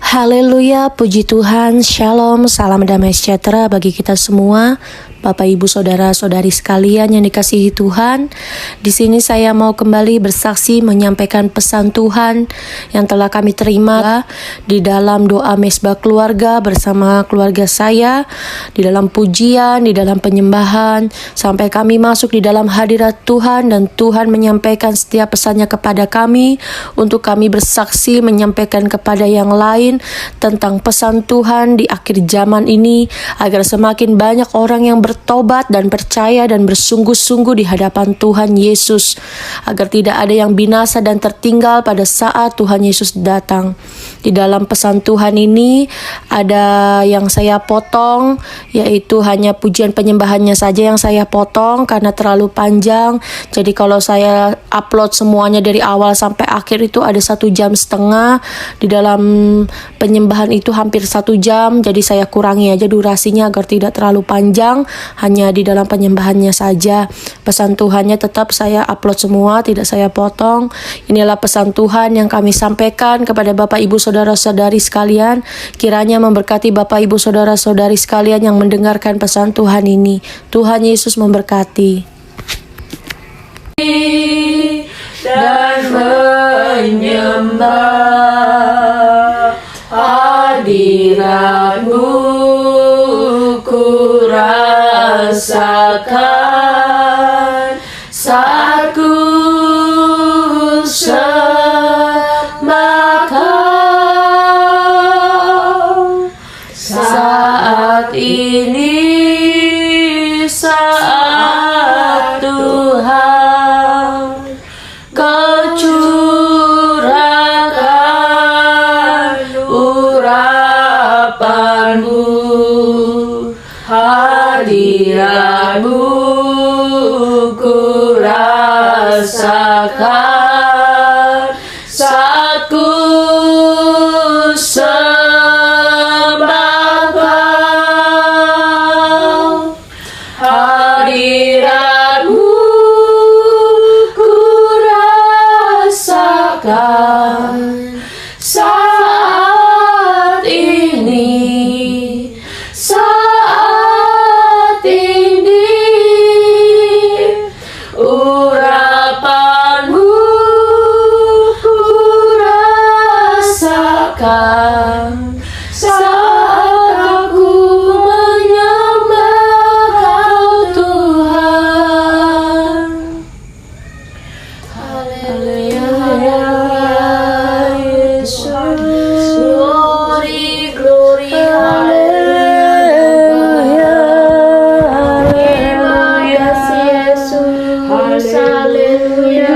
Haleluya, puji Tuhan, shalom, salam damai sejahtera bagi kita semua, Bapak Ibu Saudara-saudari sekalian yang dikasihi Tuhan. Di sini saya mau kembali bersaksi menyampaikan pesan Tuhan yang telah kami terima di dalam doa mesbah keluarga bersama keluarga saya, di dalam pujian, di dalam penyembahan, sampai kami masuk di dalam hadirat Tuhan dan Tuhan menyampaikan setiap pesannya kepada kami untuk kami bersaksi menyampaikan kepada yang lain tentang pesan Tuhan di akhir zaman ini, agar semakin banyak orang yang bertobat dan percaya dan bersungguh-sungguh di hadapan Tuhan Yesus, agar tidak ada yang binasa dan tertinggal pada saat Tuhan Yesus datang. Di dalam pesan Tuhan ini ada yang saya potong, yaitu hanya pujian penyembahannya saja yang saya potong karena terlalu panjang. Jadi kalau saya upload semuanya dari awal sampai akhir itu ada 1,5 jam. Di dalam penyembahan itu hampir 1 jam, jadi saya kurangi aja durasinya agar tidak terlalu panjang, hanya di dalam penyembahannya saja. Pesan Tuhannya tetap saya upload semua, tidak saya potong. Inilah pesan Tuhan yang kami sampaikan kepada Bapak Ibu Saudara-saudari sekalian. Kiranya memberkati Bapak Ibu Saudara-saudari sekalian yang mendengarkan pesan Tuhan ini. Tuhan Yesus memberkati. Dan menyembah hadirat-Mu ku rasakan saat ku sembah Kau. Saat ini saat Tuhan Kau curahkan urapan-Mu, hadirat-Mu ku rasakan saat ku sembah Kau. Hadirat-Mu ku rasakan saat ini, saat ini. Urapan-Mu ku rasakan saat aku menyembah Kau Tuhan. Haleluya Yesus, glory, glory, haleluya, haleluya Yesus, haleluya, glory, haleluya Yesus, haleluya, haleluya,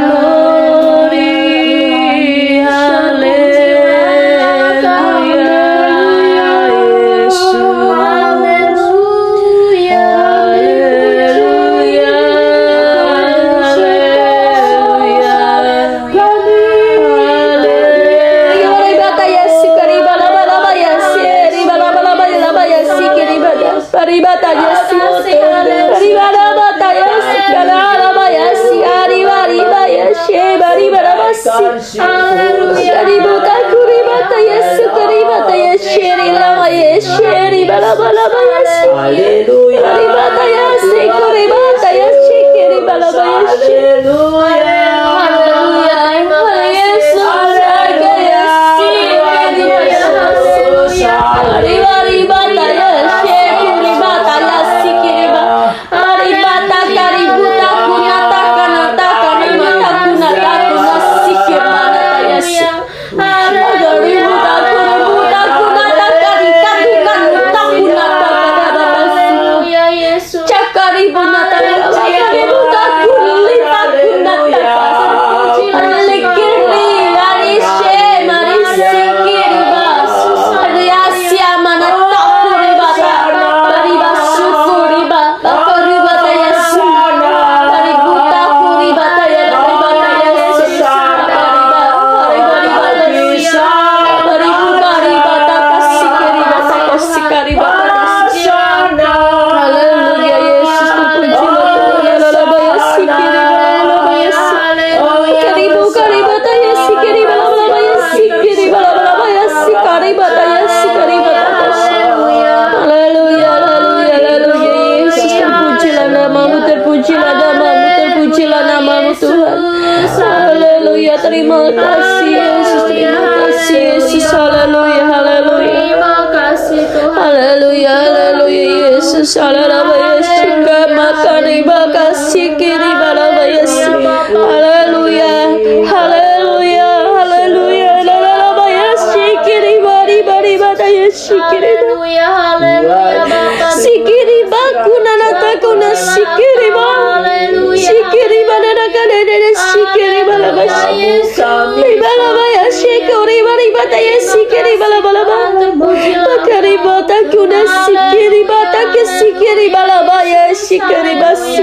Karibat Salalabaya Shika Makariba Kasikiri Balabaya Haleluya, haleluya, haleluya. Lalabaya Shikiri Bari Bari Badaya Shikiri Haleluya, haleluya, Bapa. Sikiri Bakuna Natakuna Sikiri Ba Sikiri Banana Kanada Sikiri Balabaya Balabaya Shikiri Bari Badaya Sikiri Balabalaba Makariba Takuna Sikiri Batake Sikiri Balabaya Shikiri Basi.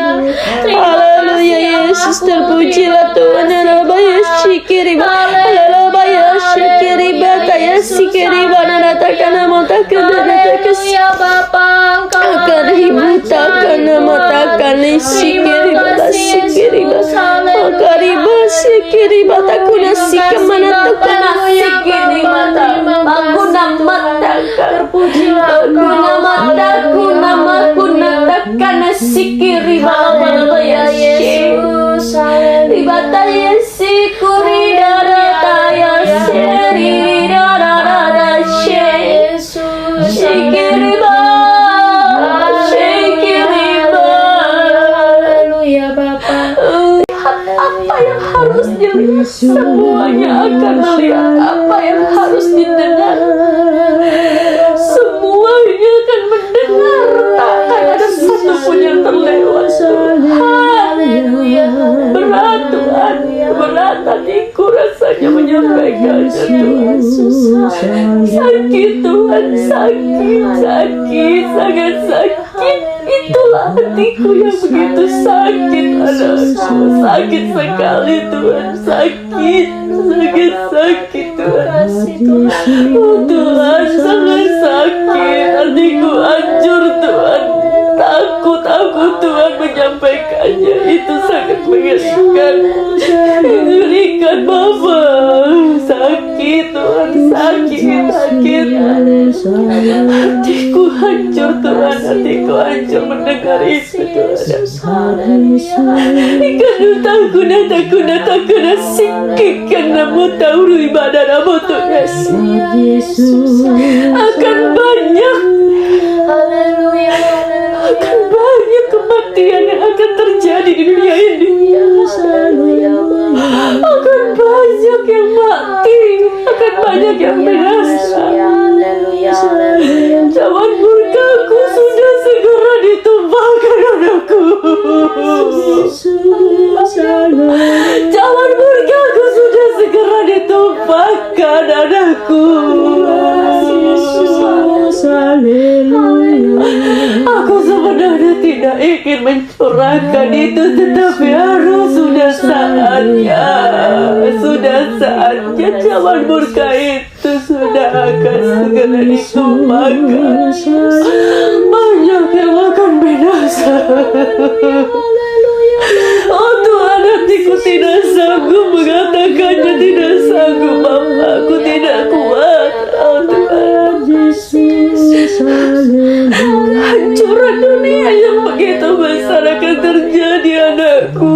Haleluya, Yesus terpujilah Tuhan. Haleluya, Shikiri Balabaya Shikiri Bataya Sikiri Banana Takana Motakana Takas Haleluya, Bapa. Engkau akan ibu takkan matakan Sikiri Bala Sikiri Makariba Sikiri Batakuna Sikamana Takana Sikiri Bata Makuna Matakan Makuna Matakuna Makuna Takana Sikiri Balabaya Yesus. Ribataya Sikuri Darataya Seri Darada Yesus. Sikiri Haleluya, Bapa. apa yang harus dilihat semuanya akan melihat, apa yang harus didengar semuanya akan mendengar, takkan ada satupun yang terlewat. Haleluya. Berat Tuhan, berat hatiku rasanya menyampaikannya Tuhan. Sakit Tuhan, sakit, sangat sakit. Itulah hatiku yang begitu sakit, anakku. Sakit sekali Tuhan, sakit Tuhan. Oh Tuhan, sangat sakit. Hatiku hancur Tuhan. Takut aku Tuhan menyampaikannya. Itu sangat mengerikan. Mengerikan Bapa. Sakit Tuhan, sakit. Hatiku hancur Tuhan, hatiku hancur mendengar itu Tuhan. Ikanu takuna sikik karena mau tahu ibadah nama Tuhan. Akan banyak kematian yang akan terjadi di dunia ini. Akan banyak yang mati, akan banyak yang binasa. Cawan murkaku sudah segera ditumpahkan anakku. Cawan murkaku sudah segera ditumpahkan anakku. Aku sebenarnya tidak ingin mencurahkan itu, tetapi harus sudah saatnya cawan murka itu sudah akan segera ditumpahkan. Banyak yang akan binasa. Oh Tuhan, hatiku tidak sanggup mengatakannya, tidak sanggup Bapa, aku tidak kuat. Oh Tuhan, hancuran dunia yang begitu besar akan terjadi anakku.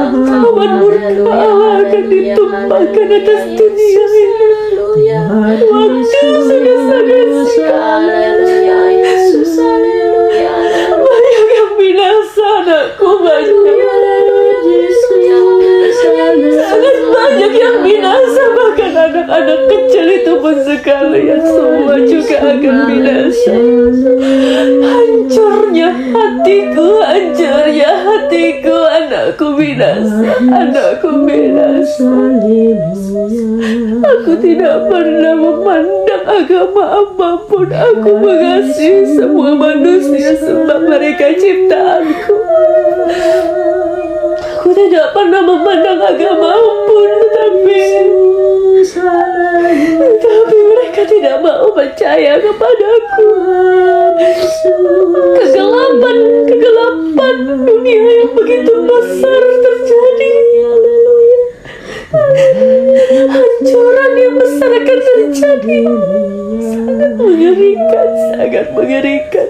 Cawan murka Allah akan ditumpahkan atas dunia ini. Waktu sudah sangat singkat. Banyak yang binasa anakku, sangat banyak yang binasa, bahkan anak-anak kecil itu pun sekalian semua juga akan binasa. Hancurnya hatiku, anakku binasa. Aku tidak pernah memandang agama apapun. Aku mengasihi semua manusia sebab mereka ciptaanku. Aku tidak pernah memandang agama apapun, tapi mereka tidak mau percaya kepadaku. Kegelapan dunia yang begitu besar terjadi. Hancuran yang besar akan terjadi. Sangat mengerikan.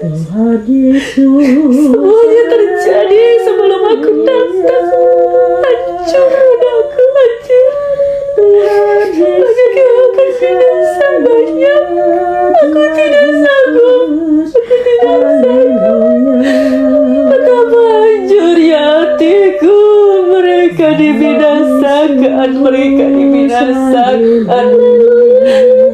Semuanya terjadi sebelum aku datang. Hancur anakku, hancur. Banyak yang akan binasa, banyak. Aku tidak sanggup. mereka dibinasakan,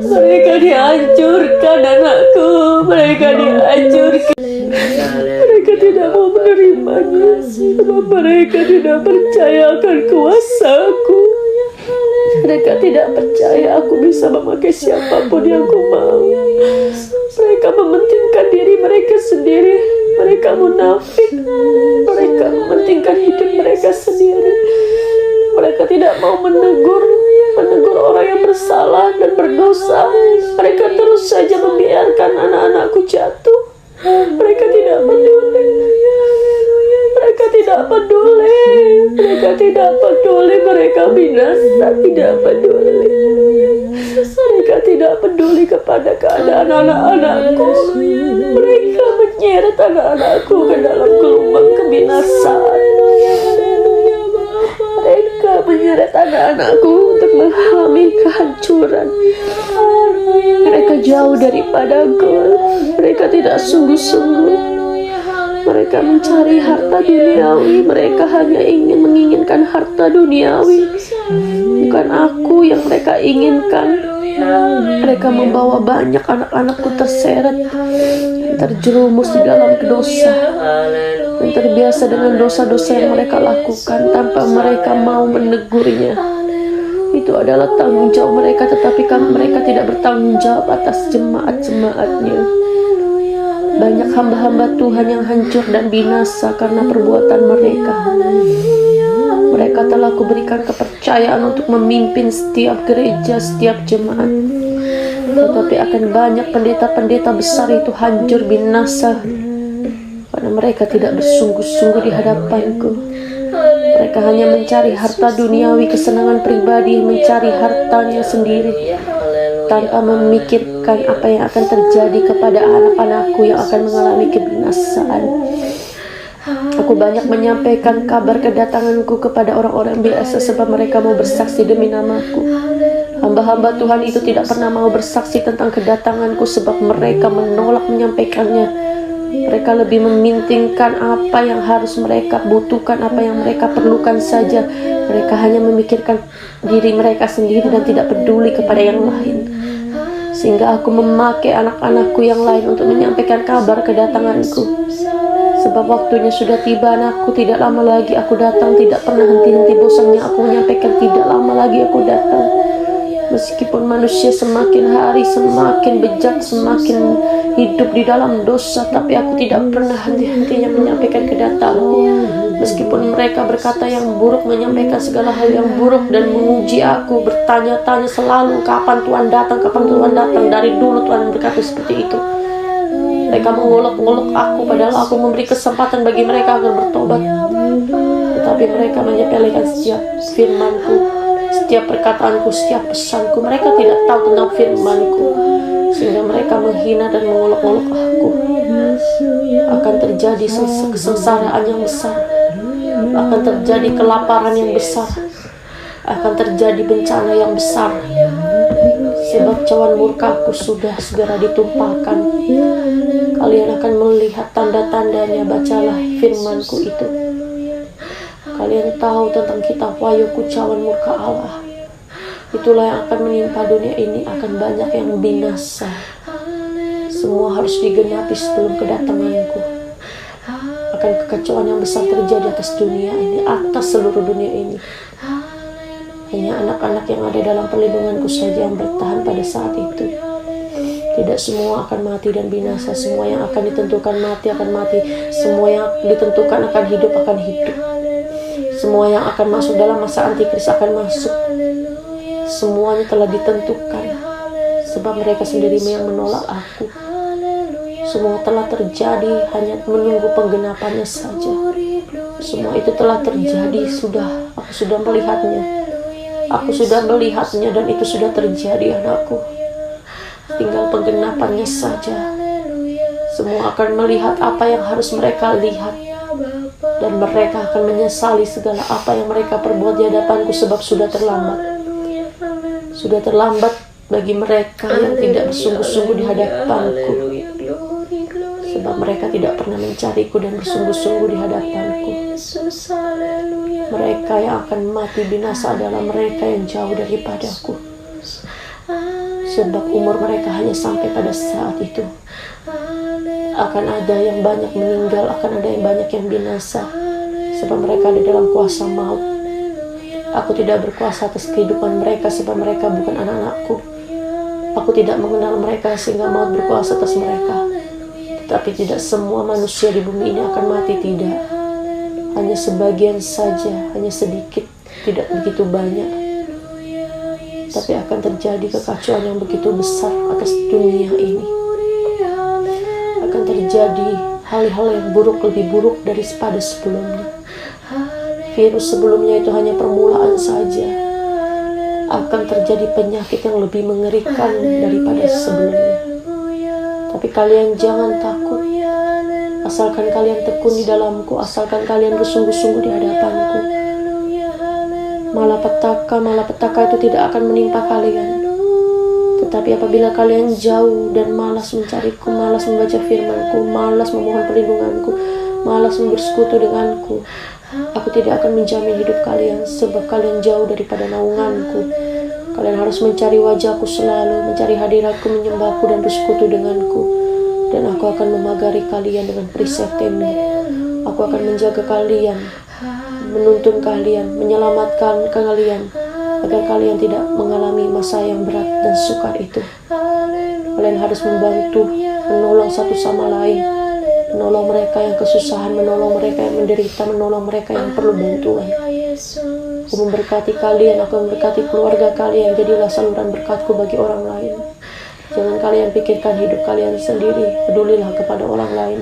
mereka dihancurkan anakku, mereka dihancurkan. Mereka tidak mau menerimanya sebab mereka tidak percaya akan kuasaku. Mereka tidak percaya aku bisa memakai siapapun yang ku mau. Mereka mementingkan diri mereka sendiri. Mereka munafik. Mereka mementingkan hidup mereka sendiri. Mereka tidak mau menegur orang yang bersalah dan berdosa. Mereka terus saja membiarkan anak-anakku jatuh. Mereka tidak peduli. Mereka tidak peduli. Mereka tidak peduli. Mereka binasa, tidak peduli. Mereka tidak peduli kepada keadaan anak-anakku. Mereka menyeret anak-anakku ke dalam gelombang kebinasaan. Mereka menyeret anak-anakku untuk mengalami kehancuran. Mereka jauh daripadaku. Mereka tidak sungguh-sungguh. Mereka mencari harta duniawi. Mereka hanya menginginkan harta duniawi. Bukan aku yang mereka inginkan. Mereka membawa banyak anak-anakku terseret, terjerumus di dalam dosa, dan terbiasa dengan dosa-dosa yang mereka lakukan tanpa mereka mau menegurnya. Itu adalah tanggung jawab mereka, tetapi mereka tidak bertanggung jawab atas jemaat-jemaatnya. Banyak hamba-hamba Tuhan yang hancur dan binasa karena perbuatan mereka. Mereka telah kuberikan kepercayaan untuk memimpin setiap gereja, setiap jemaat. Tetapi akan banyak pendeta-pendeta besar itu hancur binasa karena mereka tidak bersungguh-sungguh di hadapanku. Mereka hanya mencari harta duniawi, kesenangan pribadi, mencari hartanya sendiri, tanpa memikirkan apa yang akan terjadi kepada anak-anakku yang akan mengalami kebinasaan. Aku banyak menyampaikan kabar kedatanganku kepada orang-orang biasa sebab mereka mau bersaksi demi namaku. Hamba-hamba Tuhan itu tidak pernah mau bersaksi tentang kedatanganku sebab mereka menolak menyampaikannya. Mereka lebih mementingkan apa yang harus mereka butuhkan, apa yang mereka perlukan saja. Mereka hanya memikirkan diri mereka sendiri dan tidak peduli kepada yang lain. Sehingga aku memakai anak-anakku yang lain untuk menyampaikan kabar kedatanganku. Sebab waktunya sudah tiba anakku, tidak lama lagi aku datang. Tidak pernah henti-henti bosannya aku menyampaikan tidak lama lagi aku datang. Meskipun manusia semakin hari semakin bejat, semakin hidup di dalam dosa, tapi aku tidak pernah henti-hentinya menyampaikan kedatanganku. Meskipun mereka berkata yang buruk, menyampaikan segala hal yang buruk dan menguji aku, bertanya-tanya selalu kapan Tuhan datang, kapan Tuhan datang. Dari dulu Tuhan berkata seperti itu. Mereka mengolok-olok aku, padahal aku memberi kesempatan bagi mereka agar bertobat. Tetapi mereka menyepelekan setiap firmanku, setiap perkataanku, setiap pesanku. Mereka tidak tahu tentang firmanku, sehingga mereka menghina dan mengolok-olok aku. Akan terjadi kesengsaraan yang besar, akan terjadi kelaparan yang besar, akan terjadi bencana yang besar. Sebab cawan murkaku sudah segera ditumpahkan. Kalian akan melihat tanda-tandanya. Bacalah firmanku itu. Kalian tahu tentang kitab Wahyu, cawan murka Allah. Itulah yang akan menimpa dunia ini. Akan banyak yang binasa. Semua harus digenapi sebelum kedatanganku. Akan kekacauan yang besar terjadi atas dunia ini, atas seluruh dunia ini. Hanya anak-anak yang ada dalam perlindunganku saja yang bertahan pada saat itu. Tidak semua akan mati dan binasa. Semua yang akan ditentukan mati akan mati. Semua yang ditentukan akan hidup akan hidup. Semua yang akan masuk dalam masa antikris akan masuk. Semuanya telah ditentukan. Sebab mereka sendiri yang menolak aku. Semua telah terjadi, hanya menunggu penggenapannya saja. Semua itu telah terjadi, aku sudah melihatnya. Aku sudah melihatnya dan itu sudah terjadi anakku. Tinggal penggenapannya saja. Semua akan melihat apa yang harus mereka lihat. Dan mereka akan menyesali segala apa yang mereka perbuat di hadapanku sebab sudah terlambat. Sudah terlambat bagi mereka yang tidak bersungguh-sungguh di hadapanku. Sebab mereka tidak pernah mencariku dan bersungguh-sungguh di hadapanku. Mereka yang akan mati binasa adalah mereka yang jauh daripadaku. Sebab umur mereka hanya sampai pada saat itu. Akan ada yang banyak meninggal, akan ada yang banyak yang binasa. Sebab mereka ada dalam kuasa maut. Aku tidak berkuasa atas kehidupan mereka, sebab mereka bukan anak-anakku. Aku tidak mengenal mereka sehingga maut berkuasa atas mereka. Tetapi tidak semua manusia di bumi ini akan mati, tidak. Hanya sebagian saja, hanya sedikit, tidak begitu banyak. Tapi akan terjadi kekacauan yang begitu besar atas dunia ini. Akan terjadi hal-hal yang buruk, lebih buruk daripada sebelumnya. Virus sebelumnya itu hanya permulaan saja. Akan terjadi penyakit yang lebih mengerikan daripada sebelumnya. Tapi kalian jangan takut. Asalkan kalian tekun di dalamku, asalkan kalian bersungguh-sungguh di hadapanku. Malapetaka itu tidak akan menimpa kalian. Tetapi apabila kalian jauh dan malas mencariku, malas membaca firmanku, malas memohon perlindunganku, malas bersekutu denganku, aku tidak akan menjamin hidup kalian, sebab kalian jauh daripada naunganku. Kalian harus mencari wajahku selalu, mencari hadiratku, menyembahku dan bersekutu denganku. Dan aku akan memagari kalian dengan perisai tembok. Aku akan menjaga kalian, menuntun kalian, menyelamatkan kalian, agar kalian tidak mengalami masa yang berat dan sukar itu. Kalian harus membantu, menolong satu sama lain, menolong mereka yang kesusahan, menolong mereka yang menderita, menolong mereka yang perlu bantuan. Aku memberkati kalian, aku memberkati keluarga kalian. Jadilah saluran berkatku bagi orang lain. Jangan kalian pikirkan hidup kalian sendiri. Pedulilah kepada orang lain.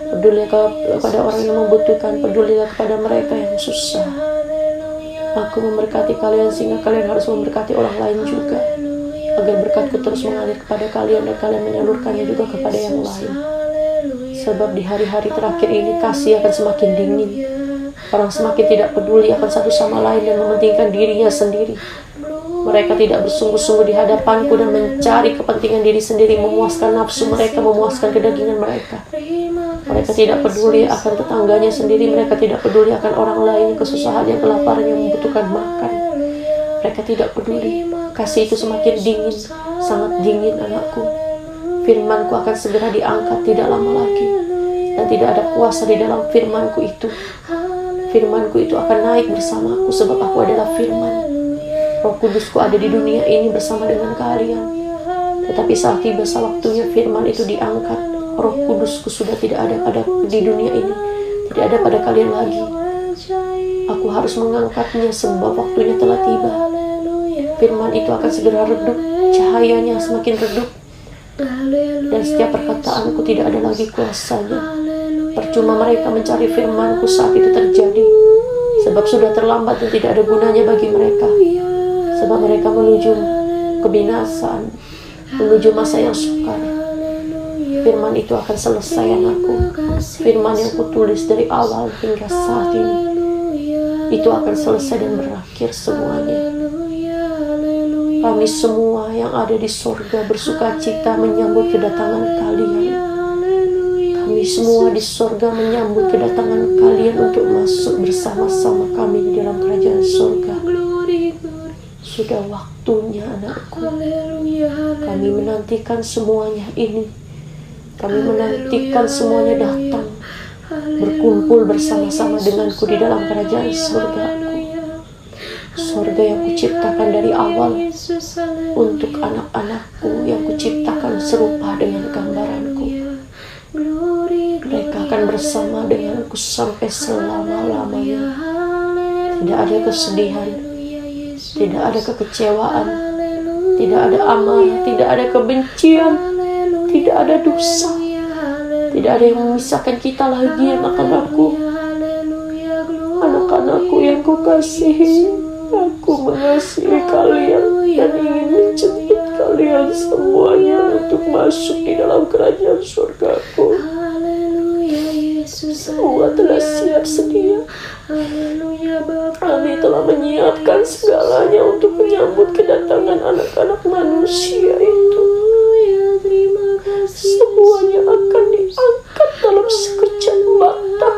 Pedulilah kepada orang yang membutuhkan. Pedulilah kepada mereka yang susah. Aku memberkati kalian sehingga kalian harus memberkati orang lain juga, agar berkatku terus mengalir kepada kalian dan kalian menyalurkannya juga kepada yang lain. Sebab di hari-hari terakhir ini kasih akan semakin dingin. Orang semakin tidak peduli akan satu sama lain dan mementingkan dirinya sendiri. Mereka tidak bersungguh-sungguh di hadapanku dan mencari kepentingan diri sendiri, memuaskan nafsu mereka, memuaskan kedagingan mereka. Mereka tidak peduli akan tetangganya sendiri. Mereka tidak peduli akan orang lain yang kesusahan, yang kelaparan, yang membutuhkan makan. Mereka tidak peduli. Kasih itu semakin dingin, sangat dingin anakku. Firmanku akan segera diangkat tidak lama lagi. Dan tidak ada kuasa di dalam firmanku itu. Firmanku itu akan naik bersamaku, sebab aku adalah firman. Roh Kudusku ada di dunia ini bersama dengan kalian. Tetapi saat tiba waktunya firman itu diangkat, Roh Kudusku sudah tidak ada di dunia ini, tidak ada pada kalian lagi. Aku harus mengangkatnya sebab waktunya telah tiba. Firman itu akan segera redup, cahayanya semakin redup, dan setiap perkataanku tidak ada lagi kuasanya. Percuma mereka mencari firmanku saat itu terjadi, sebab sudah terlambat dan tidak ada gunanya bagi mereka. Sebab mereka menuju kebinasaan, menuju masa yang sukar. Firman itu akan selesai anakku. Firman yang kutulis dari awal hingga saat ini, itu akan selesai dan berakhir semuanya. Kami semua yang ada di sorga bersuka cita menyambut kedatangan kalian. Kami semua di sorga menyambut kedatangan kalian untuk masuk bersama-sama kami di dalam kerajaan sorga. Sudah waktunya anakku. Kami menantikan semuanya ini. Kami menantikan semuanya datang, berkumpul bersama-sama denganku di dalam kerajaan surgaku. Surga yang kuciptakan dari awal untuk anak-anakku yang kuciptakan serupa dengan gambaranku. Mereka akan bersama denganku sampai selama-lamanya. Tidak ada kesedihan, tidak ada kekecewaan, tidak ada amarah, tidak ada kebencian, tidak ada dosa, tidak ada yang memisahkan kita lagi anak-anakku. Anak-anakku yang kukasihi, aku mengasihi kalian dan ingin menjemput kalian semuanya untuk masuk di dalam kerajaan surgaku. Semua telah siap sedia. Kami telah menyiapkan segalanya untuk menyambut kedatangan anak-anak manusia itu. Semuanya akan diangkat dalam sekejap mata.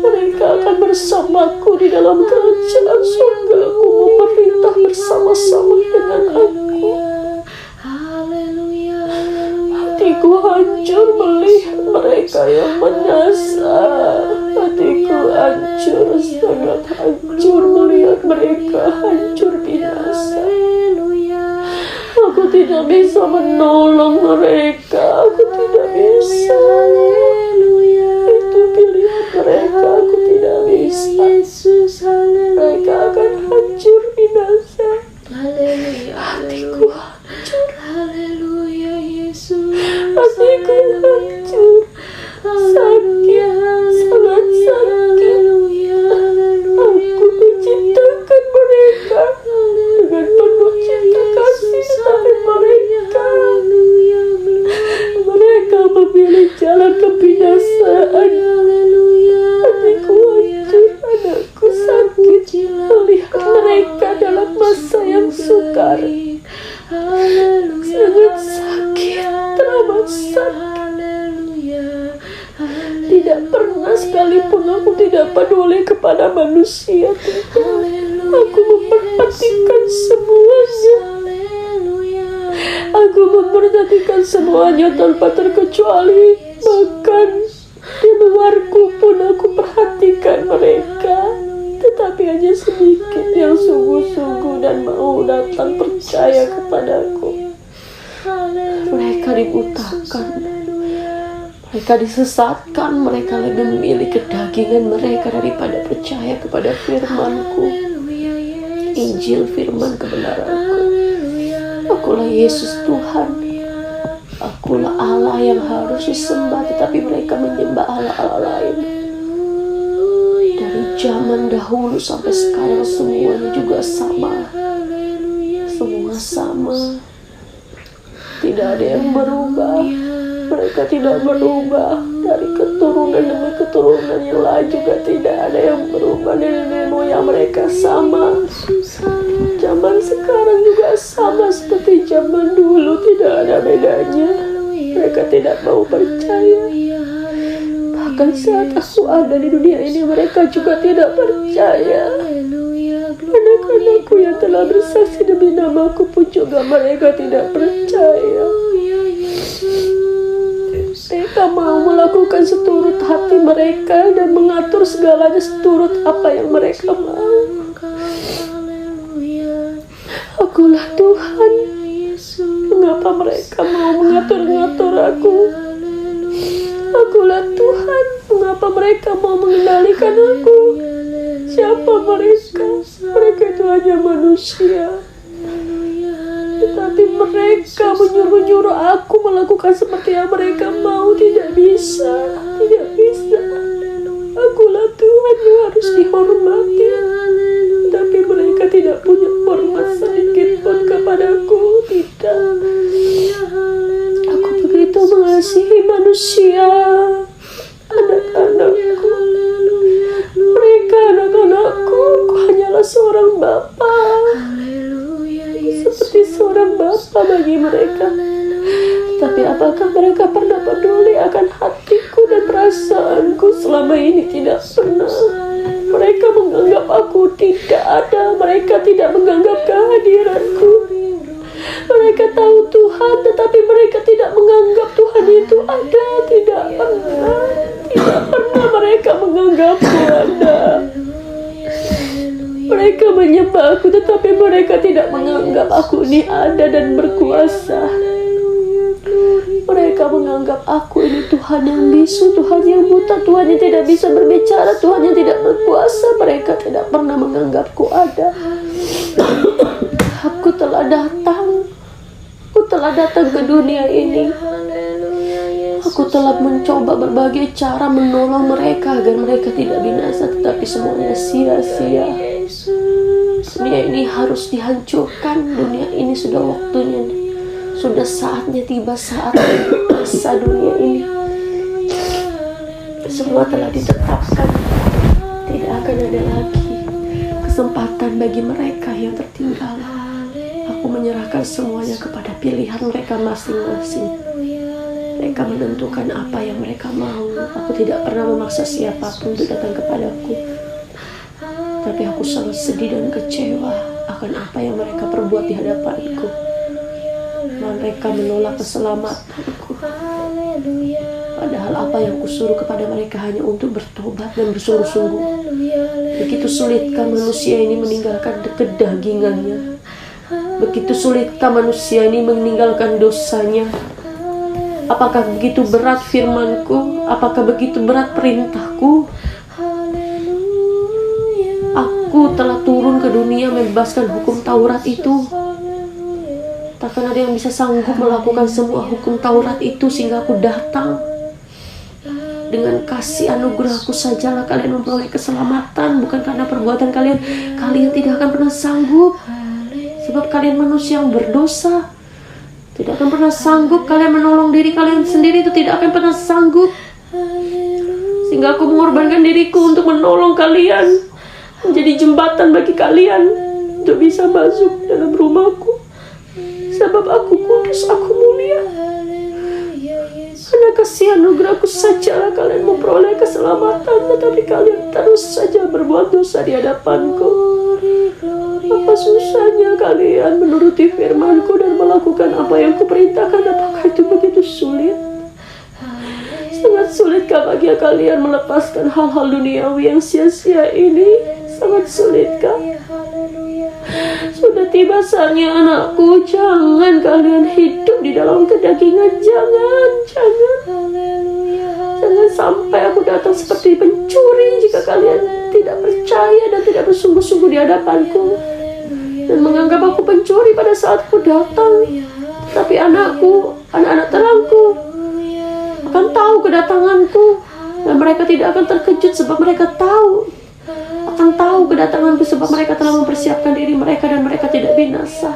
Mereka akan bersamaku Hatiku hancur melihat mereka yang menyasar. Hatiku hancur, sangat hancur melihat mereka hancur binasa. Aku tidak bisa menolong mereka. Aku tidak bisa. Itu pilihan mereka. Aku tidak bisa. Mereka akan hancur binasa. Hatiku hancur. Hatiku hancur. Sakit, sangat sakit. Aku menciptakan mereka dengan penuh cinta kasih, tapi mereka memilih jalan kebinasaan. Hatiku hancur, anakku sakit melihat mereka dalam masa yang sukar. Sangat sakit, teramat sakit. Tidak pernah sekalipun aku tidak peduli kepada manusia. Aku memperhatikan semuanya. Aku memperhatikan semuanya tanpa terkecuali. Bahkan di luarku pun aku perhatikan mereka. Tetapi hanya sedikit yang sungguh-sungguh dan mau datang percaya kepadaku. Mereka dibutakan, mereka disesatkan, mereka lebih memilih kedagingan mereka daripada percaya kepada firman-Ku, Injil firman kebenaran-Ku. Akulah Yesus Tuhan, akulah Allah yang harus disembah, tetapi mereka menyembah Allah-Allah lain. Dari zaman dahulu sampai sekarang semuanya juga sama. Semua sama. Tidak ada yang berubah. Mereka tidak berubah. Dari keturunan demi keturunan yang lain juga tidak ada yang berubah. Nenek moyang mereka sama. Zaman sekarang juga sama seperti zaman dulu. Tidak ada bedanya. Mereka tidak mau percaya. Bahkan saat aku ada di dunia ini, mereka juga tidak percaya. Anak-anakku yang telah bersaksi demi namaku pun juga mereka tidak percaya. Mereka mau melakukan seturut hati mereka dan mengatur segalanya seturut apa yang mereka mau. Akulah Tuhan. Mengapa mereka mau mengatur-ngatur aku? Akulah Tuhan. Mengapa mereka mau mengendalikan aku? Siapa mereka? Mereka itu hanya manusia. Tetapi mereka menyuruh-nyuruh aku melakukan seperti yang mereka mau. Tidak bisa. Tidak bisa. Akulah Tuhan yang harus dihormati. Tapi mereka tidak punya hormat sedikit pun kepadaku. Tidak. Aku begitu mengasihi manusia. Anak-anakku. Mereka anak-anakku. Aku hanyalah seorang bapa. Seperti seorang bapa bagi mereka. Tapi apakah mereka pernah peduli akan hatiku dan perasaanku? Selama ini tidak pernah. Mereka menganggap aku tidak ada. Mereka tidak menganggap kehadiranku. Mereka tahu Tuhan, tetapi mereka tidak menganggap Tuhan itu ada. Tidak pernah. Tidak pernah mereka menganggapku ada. Mereka menyembah aku, tetapi mereka tidak menganggap aku ini ada dan berkuasa. Mereka menganggap aku ini Tuhan yang bisu, Tuhan yang buta, Tuhan yang tidak bisa berbicara, Tuhan yang tidak berkuasa. Mereka tidak pernah menganggapku ada. Aku telah datang. Aku telah datang ke dunia ini. Aku telah mencoba berbagai cara menolong mereka agar mereka tidak binasa, tetapi semuanya sia-sia. Dunia ini harus dihancurkan. Dunia ini sudah waktunya. Sudah saatnya tiba saat masa dunia ini. Semua telah ditetapkan. Tidak akan ada lagi kesempatan bagi mereka yang tertinggal. Aku menyerahkan semuanya kepada pilihan mereka masing-masing. Mereka menentukan apa yang mereka mau. Aku tidak pernah memaksa siapapun untuk datang kepadaku. Tapi aku sangat sedih dan kecewa akan apa yang mereka perbuat di hadapanku. Mereka menolak keselamatanku. Haleluya. Padahal apa yang kusuruh kepada mereka hanya untuk bertobat dan bersungguh-sungguh. Haleluya. Begitu sulitkah manusia ini meninggalkan kedagingannya? Begitu sulitkah manusia ini meninggalkan dosanya? Apakah begitu berat firman-Ku? Apakah begitu berat perintah-Ku? Aku telah turun ke dunia membebaskan hukum Taurat itu. Takkan ada yang bisa sanggup melakukan semua hukum Taurat itu sehingga aku datang. Dengan kasih anugerah-Ku sajalah kalian memperoleh keselamatan, bukan karena perbuatan kalian. Kalian tidak akan pernah sanggup, sebab kalian manusia yang berdosa. Tidak akan pernah sanggup kalian menolong diri kalian sendiri, itu tidak akan pernah sanggup. Sehingga aku mengorbankan diriku untuk menolong kalian, menjadi jembatan bagi kalian untuk bisa masuk dalam rumahku. Sebab aku kudus, aku mulia. Karena kasih anugerah-Ku sajalah kalian memperoleh keselamatan, tetapi kalian terus saja berbuat dosa di hadapan-Ku. Apa susahnya kalian menuruti firman-Ku dan melakukan apa yang Kuperintahkan? Apakah itu begitu sulit? Sangat sulitkah bagi kalian melepaskan hal-hal duniawi yang sia-sia ini? Sangat sulitkah? Sudah tiba saatnya anakku, jangan kalian hidup di dalam kedagingan. Jangan sampai aku datang seperti pencuri jika kalian tidak percaya dan tidak bersungguh-sungguh di hadapan-Ku dan menganggap aku pencuri pada saat Ku datang. Tapi anakku, anak-anak terangku akan tahu kedatanganku, dan mereka tidak akan terkejut sebab mereka akan tahu kedatanganku sebab mereka telah mempersiapkan diri mereka dan mereka tidak binasa.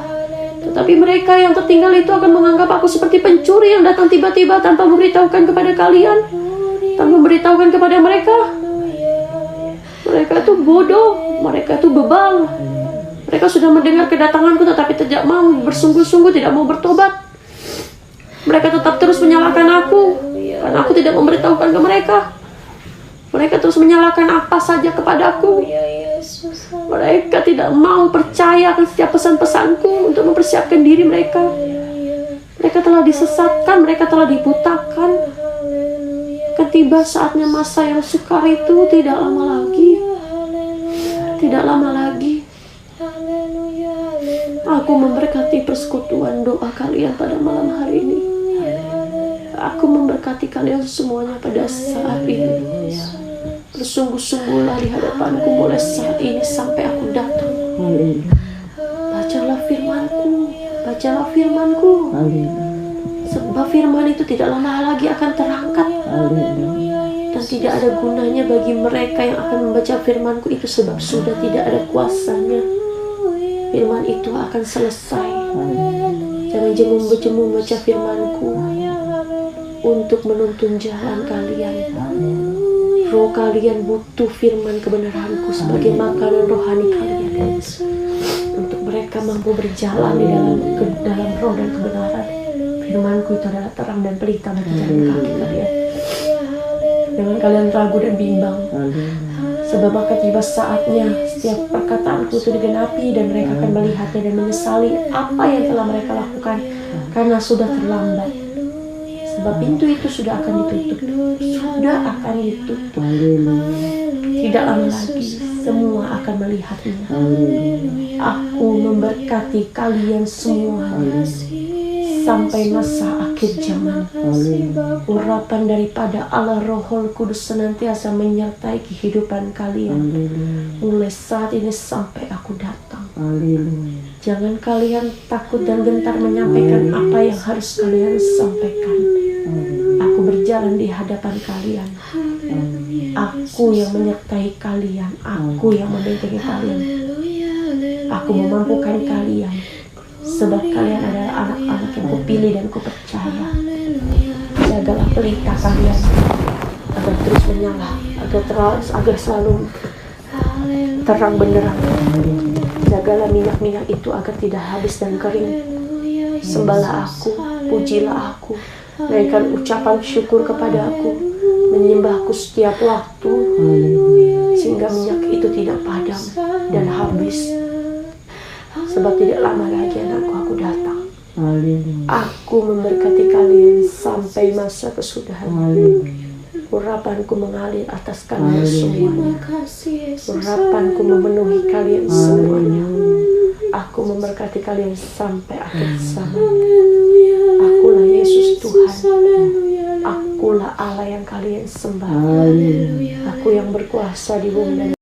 Tetapi mereka yang tertinggal itu akan menganggap aku seperti pencuri yang datang tiba-tiba tanpa memberitahukan kepada kalian, tanpa memberitahukan kepada mereka. Mereka itu bodoh, mereka itu bebal. Mereka sudah mendengar kedatanganku tetapi tidak mau bersungguh-sungguh, tidak mau bertobat. Mereka tetap terus menyalahkan aku karena aku tidak memberitahukan ke mereka. Mereka terus menyalahkan apa saja kepadaku. Mereka tidak mau percaya akan setiap pesan-pesanku untuk mempersiapkan diri mereka. Mereka telah disesatkan, mereka telah dibutakan. Ketiba saatnya masa yang sukar itu tidak lama lagi. Tidak lama lagi. Aku memberkati persekutuan doa kalian pada malam hari ini. Aku memberkati kalian semuanya pada saat ini. Bersungguh-sungguhlah di hadapanku mulai saat ini sampai aku datang. Bacalah firman-Ku, bacalah firman-Ku. Sebab firman itu tidak lama lagi akan terangkat. Dan tidak ada gunanya bagi mereka yang akan membaca firman-Ku itu sebab sudah tidak ada kuasanya. Firman itu akan selesai. Jangan jemu-jemu membaca firman-Ku untuk menuntun jalan kalian. Roh kalian butuh firman kebenaran-Ku sebagai makanan rohani kalian, untuk mereka mampu berjalan di dalam roh dan kebenaran. Firman-Ku itu adalah terang dan pelita bagi jalan kaki kalian. Jangan kalian ragu dan bimbang, sebab akan tiba saatnya setiap perkataanku itu digenapi dan mereka akan melihatnya dan menyesali apa yang telah mereka lakukan karena sudah terlambat. Sebab pintu itu sudah akan ditutup. Sudah akan ditutup. Tidak lama lagi semua akan melihatnya. Aku memberkati kalian semua sampai masa akhir zaman. Urapan daripada Allah Rohul Kudus senantiasa menyertai kehidupan kalian mulai saat ini sampai aku datang. Jangan kalian takut dan gentar menyampaikan apa yang harus kalian sampaikan. Aku berjalan di hadapan kalian. Aku yang menyertai kalian. Aku yang membentengi kalian. Aku memampukan kalian. Sebab kalian adalah anak-anak yang kupilih dan kupercaya. Jagalah pelita kalian agar terus menyala, agar selalu terang benderang. Jagalah minyak-minyak itu agar tidak habis dan kering. Sembahlah aku, pujilah aku, naikkan ucapan syukur kepada aku, menyembahku setiap waktu, sehingga minyak itu tidak padam dan habis. Sebab tidak lama lagi anakku, aku datang. Haleluya. Aku memberkati kalian sampai masa kesudahan. Haleluya. Urapanku mengalir atas kalian semuanya. Terima kasih Yesus. Urapanku memenuhi kalian semuanya. Haleluya. Aku memberkati kalian sampai akhir zaman. Haleluya. Akulah Yesus Tuhan. Haleluya. Akulah Allah yang kalian sembah. Haleluya. Aku yang berkuasa di bumi dan